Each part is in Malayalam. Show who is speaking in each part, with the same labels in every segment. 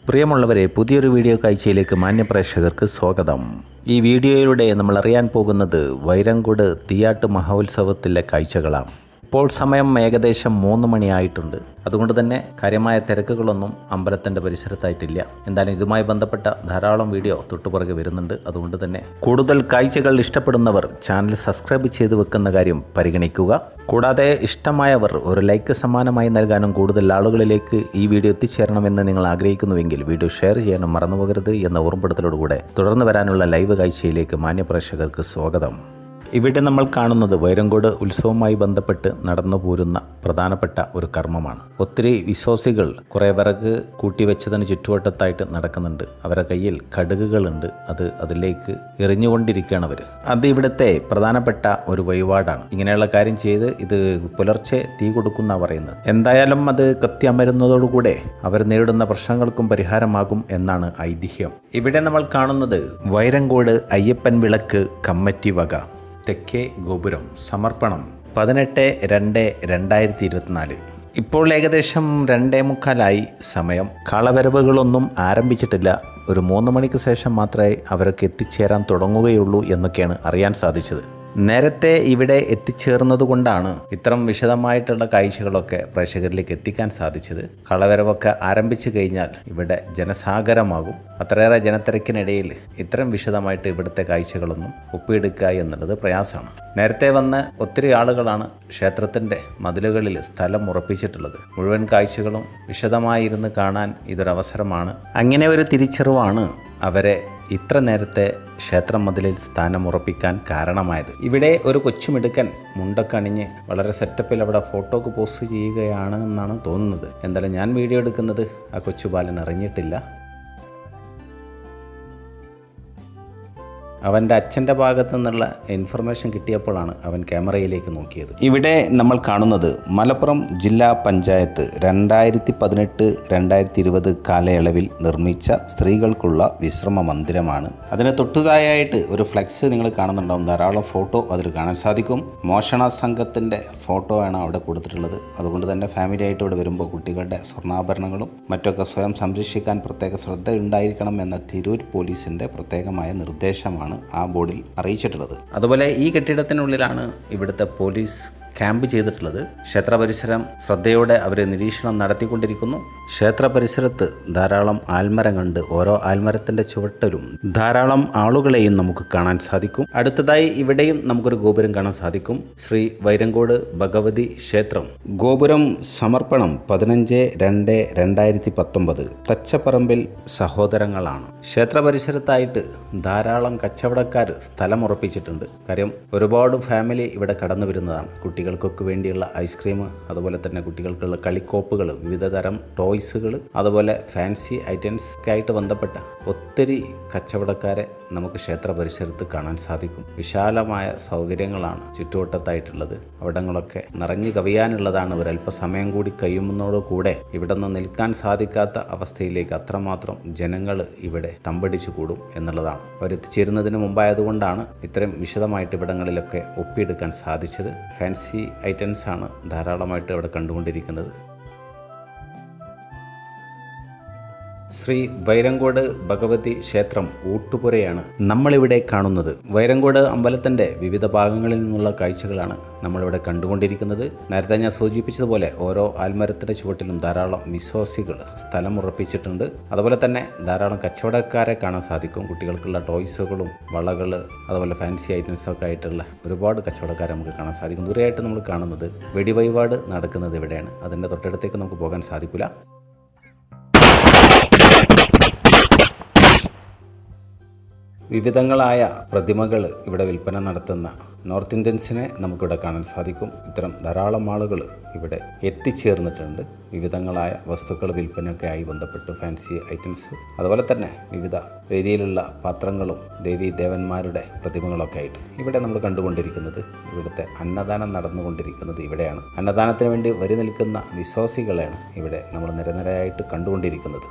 Speaker 1: പ്രിയമുള്ളവരെ, പുതിയൊരു വീഡിയോ കാഴ്ചയിലേക്ക് മാന്യപ്രേക്ഷകർക്ക് സ്വാഗതം. ഈ വീഡിയോയിലൂടെ നമ്മൾ അറിയാൻ പോകുന്നത് വൈരങ്കോട് തീയാട്ട് മഹോത്സവത്തിലെ കാഴ്ചകളാണ്. ഇപ്പോൾ സമയം ഏകദേശം 3 മണിയായിട്ടുണ്ട്. അതുകൊണ്ട് തന്നെ കാര്യമായ തിരക്കുകളൊന്നും അമ്പലത്തിൻ്റെ പരിസരത്തായിട്ടില്ല. എന്തായാലും ഇതുമായി ബന്ധപ്പെട്ട ധാരാളം വീഡിയോ തൊട്ടുപുറകെ വരുന്നുണ്ട്. അതുകൊണ്ട് തന്നെ കൂടുതൽ കാഴ്ചകൾ ഇഷ്ടപ്പെടുന്നവർ ചാനൽ സബ്സ്ക്രൈബ് ചെയ്ത് വെക്കുന്ന കാര്യം പരിഗണിക്കുക. കൂടാതെ ഇഷ്ടമായവർ ഒരു ലൈക്ക് സമ്മാനമായി നൽകാനും കൂടുതൽ ആളുകളിലേക്ക് ഈ വീഡിയോ എത്തിച്ചേരണമെന്ന് നിങ്ങൾ ആഗ്രഹിക്കുന്നുവെങ്കിൽ വീഡിയോ ഷെയർ ചെയ്യാനും മറന്നുപോകരുത് എന്ന ഓർമ്മപ്പെടുത്തലോടുകൂടെ തുടർന്ന് വരാനുള്ള ലൈവ് കാഴ്ചയിലേക്ക് മാന്യപ്രേക്ഷകർക്ക് സ്വാഗതം. ഇവിടെ നമ്മൾ കാണുന്നത് വൈരങ്കോട് ഉത്സവവുമായി ബന്ധപ്പെട്ട് നടന്നു പോരുന്ന പ്രധാനപ്പെട്ട ഒരു കർമ്മമാണ്. ഒത്തിരി വിശ്വാസികൾ കുറേ വിറക് കൂട്ടിവെച്ചതിന് ചുറ്റുവട്ടത്തായിട്ട് നടക്കുന്നുണ്ട്. അവരുടെ കയ്യിൽ കടുകുകളുണ്ട്. അതിലേക്ക് എറിഞ്ഞുകൊണ്ടിരിക്കുകയാണ് അവർ. അത് ഇവിടുത്തെ പ്രധാനപ്പെട്ട ഒരു വഴിപാടാണ്. ഇങ്ങനെയുള്ള കാര്യം ചെയ്ത് ഇത് പുലർച്ചെ തീ കൊടുക്കുന്ന പറയുന്നത്. എന്തായാലും അത് കത്തിയമരുന്നതോടുകൂടെ അവർ നേരിടുന്ന പ്രശ്നങ്ങൾക്കും പരിഹാരമാകും എന്നാണ് ഐതിഹ്യം. ഇവിടെ നമ്മൾ കാണുന്നത് വൈരങ്കോട് അയ്യപ്പൻ വിളക്ക് കമ്മിറ്റി വക തെക്കേ ഗോപുരം സമർപ്പണം 18/2/2024. ഇപ്പോൾ ഏകദേശം 2:45 സമയം. കളവരവുകളൊന്നും ആരംഭിച്ചിട്ടില്ല. ഒരു 3 മണിക്ക് ശേഷം മാത്രമേ അവർക്ക് എത്തിച്ചേരാൻ തുടങ്ങുകയുള്ളൂ എന്നൊക്കെയാണ് അറിയാൻ സാധിച്ചത്. നേരത്തെ ഇവിടെ എത്തിച്ചേർന്നതുകൊണ്ടാണ് ഇത്തരം വിശദമായിട്ടുള്ള കാഴ്ചകളൊക്കെ പ്രേക്ഷകരിലേക്ക് എത്തിക്കാൻ സാധിച്ചത്. കളവരവൊക്കെ ആരംഭിച്ചു കഴിഞ്ഞാൽ ഇവിടെ ജനസാഗരമാകും. അത്രയേറെ ജനത്തിരക്കിനിടയിൽ ഇത്തരം വിശദമായിട്ട് ഇവിടുത്തെ കാഴ്ചകളൊന്നും ഒപ്പിയെടുക്കുക എന്നുള്ളത് പ്രയാസമാണ്. നേരത്തെ വന്ന് ഒത്തിരി ആളുകളാണ് ക്ഷേത്രത്തിൻ്റെ മതിലുകളിൽ സ്ഥലം ഉറപ്പിച്ചിട്ടുള്ളത്. മുഴുവൻ കാഴ്ചകളും വിശദമായിരുന്ന് കാണാൻ ഇതൊരവസരമാണ്. അങ്ങനെ ഒരു തിരിച്ചറിവാണ് അവരെ ഇത്ര നേരത്തെ ക്ഷേത്രം മതിലിൽ സ്ഥാനമുറപ്പിക്കാൻ കാരണമായത്. ഇവിടെ ഒരു കൊച്ചുമിടുക്കൻ മുണ്ടൊക്കെ അണിഞ്ഞ് വളരെ സെറ്റപ്പിൽ അവിടെ ഫോട്ടോക്ക് പോസ്റ്റ് ചെയ്യുകയാണ് എന്നാണ് തോന്നുന്നത്. എന്തായാലും ഞാൻ വീഡിയോ എടുക്കുന്നത് ആ കൊച്ചുബാലൻ അറിഞ്ഞിട്ടില്ല. അവൻ്റെ അച്ഛൻ്റെ ഭാഗത്തു നിന്നുള്ള ഇൻഫർമേഷൻ കിട്ടിയപ്പോഴാണ് അവൻ ക്യാമറയിലേക്ക് നോക്കിയത്. ഇവിടെ നമ്മൾ കാണുന്നത് മലപ്പുറം ജില്ലാ പഞ്ചായത്ത് 2018-2020 കാലയളവിൽ നിർമ്മിച്ച സ്ത്രീകൾക്കുള്ള വിശ്രമ മന്ദിരമാണ്. അതിന് തൊട്ടുതായായിട്ട് ഒരു ഫ്ലെക്സ് നിങ്ങൾ കാണുന്നുണ്ടാവും. ധാരാളം ഫോട്ടോ അതിൽ കാണാൻ സാധിക്കും. മോഷണ സംഘത്തിൻ്റെ ഫോട്ടോ ആണ് അവിടെ കൊടുത്തിട്ടുള്ളത്. അതുകൊണ്ട് തന്നെ ഫാമിലി ആയിട്ട് ഇവിടെ വരുമ്പോൾ കുട്ടികളുടെ സ്വർണ്ണാഭരണങ്ങളും മറ്റൊക്കെ സ്വയം സംരക്ഷിക്കാൻ പ്രത്യേക ശ്രദ്ധ ഉണ്ടായിരിക്കണം എന്ന തിരൂർ പോലീസിൻ്റെ പ്രത്യേകമായ നിർദ്ദേശമാണ് ആ ബോർഡിൽ അറിയിച്ചിട്ടുള്ളത്. അതുപോലെ ഈ കെട്ടിടത്തിനുള്ളിലാണ് ഇവിടുത്തെ പോലീസ് ക്യാമ്പ് ചെയ്തിട്ടുള്ളത്. ക്ഷേത്ര പരിസരം ശ്രദ്ധയോടെ അവർ നിരീക്ഷണം നടത്തിക്കൊണ്ടിരിക്കുന്നു. ക്ഷേത്ര പരിസരത്ത് ധാരാളം ആൽമരങ്ങളുണ്ട്. ഓരോ ആൽമരത്തിൻ്റെ ചുവട്ടിലും ധാരാളം ആളുകളെയും നമുക്ക് കാണാൻ സാധിക്കും. അടുത്തതായി ഇവിടെയും നമുക്കൊരു ഗോപുരം കാണാൻ സാധിക്കും. ശ്രീ വൈരങ്കോട് ഭഗവതി ക്ഷേത്രം ഗോപുരം സമർപ്പണം 15/2/2019. തച്ചപ്പറമ്പിൽ സഹോദരങ്ങളാണ്. ക്ഷേത്ര പരിസരത്തായിട്ട് ധാരാളം കച്ചവടക്കാർ സ്ഥലം ഉറപ്പിച്ചിട്ടുണ്ട്. കാര്യം ഒരുപാട് ഫാമിലി ഇവിടെ കടന്നു വരുന്നതാണ്. കുട്ടികൾക്കൊക്കെ വേണ്ടിയുള്ള ഐസ്ക്രീം, അതുപോലെ തന്നെ കുട്ടികൾക്കുള്ള കളിക്കോപ്പുകൾ, വിവിധ തരം ടോയ്സുകൾ, അതുപോലെ ഫാൻസി ഐറ്റംസ് ഒക്കെ ആയിട്ട് ബന്ധപ്പെട്ട ഒത്തിരി കച്ചവടക്കാരെ നമുക്ക് ക്ഷേത്ര പരിസരത്ത് കാണാൻ സാധിക്കും. വിശാലമായ സൗകര്യങ്ങളാണ് ചുറ്റുവട്ടത്തായിട്ടുള്ളത്. അവിടങ്ങളൊക്കെ നിറഞ്ഞു കവിയാനുള്ളതാണ്. ഒരല്പസമയം കൂടി കഴിയുന്നതോടുകൂടെ ഇവിടെ നിന്ന് നിൽക്കാൻ സാധിക്കാത്ത അവസ്ഥയിലേക്ക് അത്രമാത്രം ജനങ്ങൾ ഇവിടെ തമ്പടിച്ചു കൂടും എന്നുള്ളതാണ്. അവരെത്തിച്ചേരുന്നതിന് മുമ്പായതുകൊണ്ടാണ് ഇത്രയും വിശദമായിട്ട് ഇവിടങ്ങളിലൊക്കെ ഒപ്പിയെടുക്കാൻ സാധിച്ചത്. ഫാൻസി ഐറ്റംസ് ആണ് ധാരാളമായിട്ട് അവിടെ കണ്ടുകൊണ്ടിരിക്കുന്നത്. ശ്രീ വൈരങ്കോട് ഭഗവതി ക്ഷേത്രം ഊട്ടുപുരയാണ് നമ്മളിവിടെ കാണുന്നത്. വൈരങ്കോട് അമ്പലത്തിൻ്റെ വിവിധ ഭാഗങ്ങളിൽ നിന്നുള്ള കാഴ്ചകളാണ് നമ്മളിവിടെ കണ്ടുകൊണ്ടിരിക്കുന്നത്. നേരത്തെ ഞാൻ സൂചിപ്പിച്ചതുപോലെ ഓരോ ആൽമരത്തിൻ്റെ ചുവട്ടിലും ധാരാളം വിശ്വാസികൾ സ്ഥലം ഉറപ്പിച്ചിട്ടുണ്ട്. അതുപോലെ തന്നെ ധാരാളം കച്ചവടക്കാരെ കാണാൻ സാധിക്കും. കുട്ടികൾക്കുള്ള ടോയ്സുകളും വളകൾ, അതുപോലെ ഫാൻസി ഐറ്റംസൊക്കെ ആയിട്ടുള്ള ഒരുപാട് കച്ചവടക്കാരെ നമുക്ക് കാണാൻ സാധിക്കും. ദൂരെയായിട്ട് നമ്മൾ കാണുന്നത് വെടിവഴിപാട് നടക്കുന്നത് ഇവിടെയാണ്. അതിൻ്റെ തൊട്ടടുത്തേക്ക് നമുക്ക് പോകാൻ സാധിക്കില്ല. വിവിധങ്ങളായ പ്രതിമകൾ ഇവിടെ വിൽപ്പന നടത്തുന്ന നോർത്ത് ഇന്ത്യൻസിനെ നമുക്കിവിടെ കാണാൻ സാധിക്കും. ഇത്തരം ധാരാളം ആളുകൾ ഇവിടെ എത്തിച്ചേർന്നിട്ടുണ്ട്. വിവിധങ്ങളായ വസ്തുക്കൾ വിൽപ്പനയൊക്കെ ആയി ബന്ധപ്പെട്ട് ഫാൻസി ഐറ്റംസ്, അതുപോലെ തന്നെ വിവിധ രീതിയിലുള്ള പാത്രങ്ങളും ദേവീ ദേവന്മാരുടെ പ്രതിമകളൊക്കെ ആയിട്ട് ഇവിടെ നമ്മൾ കണ്ടുകൊണ്ടിരിക്കുന്നത്. ഇവിടുത്തെ അന്നദാനം നടന്നുകൊണ്ടിരിക്കുന്നത് ഇവിടെയാണ്. അന്നദാനത്തിന് വേണ്ടി വരി നിൽക്കുന്ന വിശ്വാസികളെയാണ് ഇവിടെ നമ്മൾ നിരനിരയായിട്ട് കണ്ടുകൊണ്ടിരിക്കുന്നത്.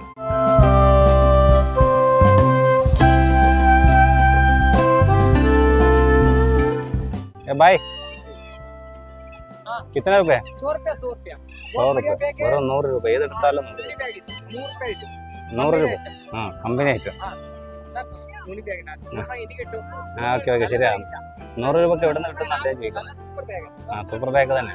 Speaker 1: भाई कितने रुपए?
Speaker 2: 100 रुपया
Speaker 1: 100 रुपये. 100 रुपये.
Speaker 2: 100 രൂപ. ആ കമ്പനി ഐറ്റം. ഓക്കെ ഓക്കെ ശരിയാ. 100 രൂപക്ക് എവിടെ നിന്ന് കിട്ടുന്ന അദ്ദേഹം ചോദിക്കാം. സൂപ്പർ ബാഗ് തന്നെ.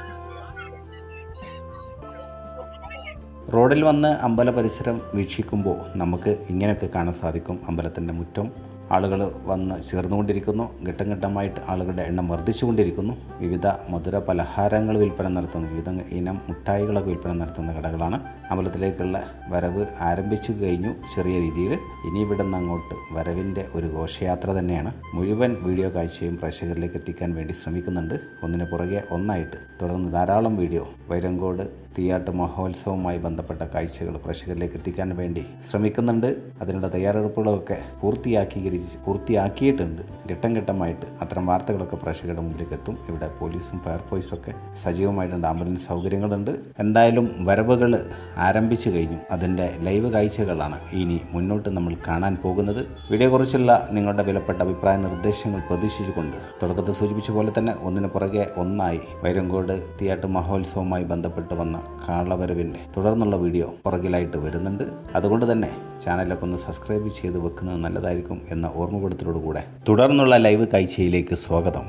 Speaker 1: റോഡിൽ വന്ന് അമ്പല പരിസരം വീക്ഷിക്കുമ്പോൾ നമുക്ക് ഇങ്ങനെയൊക്കെ കാണാൻ സാധിക്കും. അമ്പലത്തിൻ്റെ മുറ്റം ആളുകൾ വന്ന് ചേർന്നുകൊണ്ടിരിക്കുന്നു. ഘട്ടം ഘട്ടമായിട്ട് ആളുകളുടെ എണ്ണം വർദ്ധിച്ചുകൊണ്ടിരിക്കുന്നു. വിവിധ മധുര പലഹാരങ്ങൾ വിൽപ്പന നടത്തുന്ന വിവിധ ഇനം മുട്ടായികളൊക്കെ വിൽപ്പന നടത്തുന്ന കടകളാണ്. അമ്പലത്തിലേക്കുള്ള വരവ് ആരംഭിച്ചു കഴിഞ്ഞു ചെറിയ രീതിയിൽ. ഇനി ഇവിടെ നിന്ന് അങ്ങോട്ട് വരവിൻ്റെ ഒരു ഘോഷയാത്ര തന്നെയാണ്. മുഴുവൻ വീഡിയോ കാഴ്ചയും പ്രേക്ഷകരിലേക്ക് എത്തിക്കാൻ വേണ്ടി ശ്രമിക്കുന്നുണ്ട്, ഒന്നിന് പുറകെ ഒന്നായിട്ട്. തുടർന്ന് ധാരാളം വീഡിയോ വൈരങ്കോട് തീയാട്ട് മഹോത്സവവുമായി ബന്ധപ്പെട്ട കാഴ്ചകൾ പ്രേക്ഷകരിലേക്ക് എത്തിക്കാൻ വേണ്ടി ശ്രമിക്കുന്നുണ്ട്. അതിനുള്ള തയ്യാറെടുപ്പുകളൊക്കെ പൂർത്തിയാക്കിയിട്ടുണ്ട്. ഘട്ടം ഘട്ടമായിട്ട് അത്തരം വാർത്തകളൊക്കെ പ്രേക്ഷകരുടെ മുമ്പിലേക്ക് എത്തും. ഇവിടെ പോലീസും ഫയർഫോഴ്സൊക്കെ സജീവമായിട്ടുണ്ട്. ആംബുലൻസ് സൗകര്യങ്ങളുണ്ട്. എന്തായാലും വരവുകൾ ആരംഭിച്ചു കഴിഞ്ഞു. അതിൻ്റെ ലൈവ് കാഴ്ചകളാണ് ഇനി മുന്നോട്ട് നമ്മൾ കാണാൻ പോകുന്നത്. വീഡിയോയെക്കുറിച്ചുള്ള നിങ്ങളുടെ വിലപ്പെട്ട അഭിപ്രായ നിർദ്ദേശങ്ങൾ പ്രതീക്ഷിച്ചുകൊണ്ട് തുടക്കത്തിൽ സൂചിപ്പിച്ച പോലെ തന്നെ ഒന്നിന് പുറകെ ഒന്നായി വൈരങ്കോട് തീയാട്ട് മഹോത്സവവുമായി ബന്ധപ്പെട്ട് വന്ന കാളവരവിൻ്റെ തുടർന്നുള്ള വീഡിയോ പുറകിലായിട്ട് വരുന്നുണ്ട്. അതുകൊണ്ട് തന്നെ ചാനലൊക്കെ ഒന്ന് സബ്സ്ക്രൈബ് ചെയ്ത് വെക്കുന്നത് നല്ലതായിരിക്കും എന്ന ഓർമ്മപ്പെടുത്തലോടുകൂടെ തുടർന്നുള്ള ലൈവ് കാഴ്ചയിലേക്ക് സ്വാഗതം.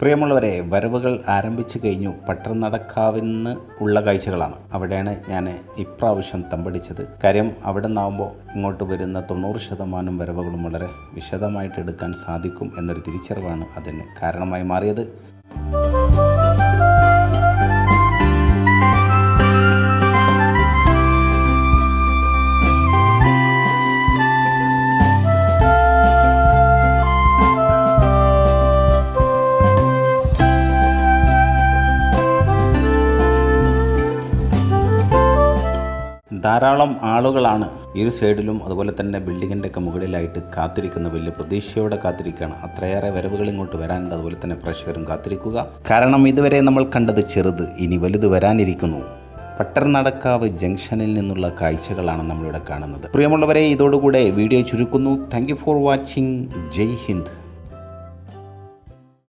Speaker 1: പ്രിയമുള്ളവരെ, വരവുകൾ ആരംഭിച്ചു കഴിഞ്ഞു. പട്ടർനടക്കാവിന്ന് ഉള്ള കാഴ്ചകളാണ്. അവിടെയാണ് ഞാൻ ഇപ്രാവശ്യം തമ്പടിച്ചത്. കാര്യം അവിടെ നിന്നാകുമ്പോൾ ഇങ്ങോട്ട് വരുന്ന 90% വരവുകളും വളരെ വിശദമായിട്ട് എടുക്കാൻ സാധിക്കും എന്നൊരു തിരിച്ചറിവാണ് അതിന് കാരണമായി മാറിയത്. ധാരാളം ആളുകളാണ് ഇരു സൈഡിലും അതുപോലെ തന്നെ ബിൽഡിങ്ങിൻ്റെ ഒക്കെ മുകളിലായിട്ട് കാത്തിരിക്കുന്ന, വലിയ പ്രതീക്ഷയോടെ കാത്തിരിക്കുകയാണ്. അത്രയേറെ വരവുകൾ ഇങ്ങോട്ട് വരാനുണ്ട്. അതുപോലെ തന്നെ പ്രേക്ഷകരും കാത്തിരിക്കുക. കാരണം ഇതുവരെ നമ്മൾ കണ്ടത് ചെറുത്, ഇനി വലുത് വരാനിരിക്കുന്നു. പട്ടർനടക്കാവ് ജംഗ്ഷനിൽ നിന്നുള്ള കാഴ്ചകളാണ് നമ്മളിവിടെ കാണുന്നത്. പ്രിയമുള്ളവരെ, ഇതോടുകൂടെ വീഡിയോ ചുരുക്കുന്നു. Thank you for watching. Jai Hind.